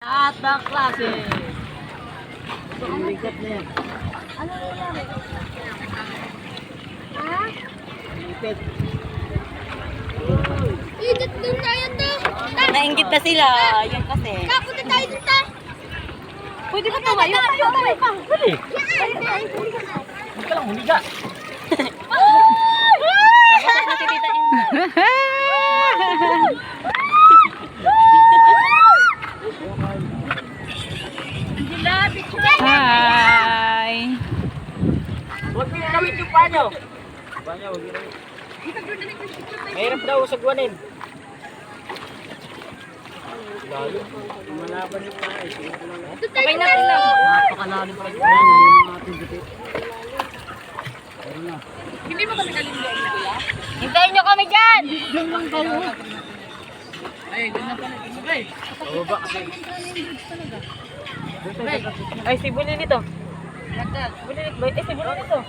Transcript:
At ng klase. Ang likat na yan. Ano nangyari? Ha? Likat. Ikot doon tayo to. Nainggit na sila. Yan kasi. Kapunta tayo doon ta. Pwede ba tumayo? Dali. Yan. Hindi ka lang humiga. Napasok na si Tita Inda. Hi! Huwag mo gawin yung panyo. Panyo, huwag gawin. Mahirap daw sa guwanin. Lalo. Malaban yung panyo. Okay na sila. Napakalalim pa yung panyo ng ating dito. Ayun na. Hintayin nyo kami dyan! Diyan lang kayo. Ay, doon na pala. Okay. Baba kasi. Ay, si Bulilit to. Bulilit ba? Eh, si Bulilit to.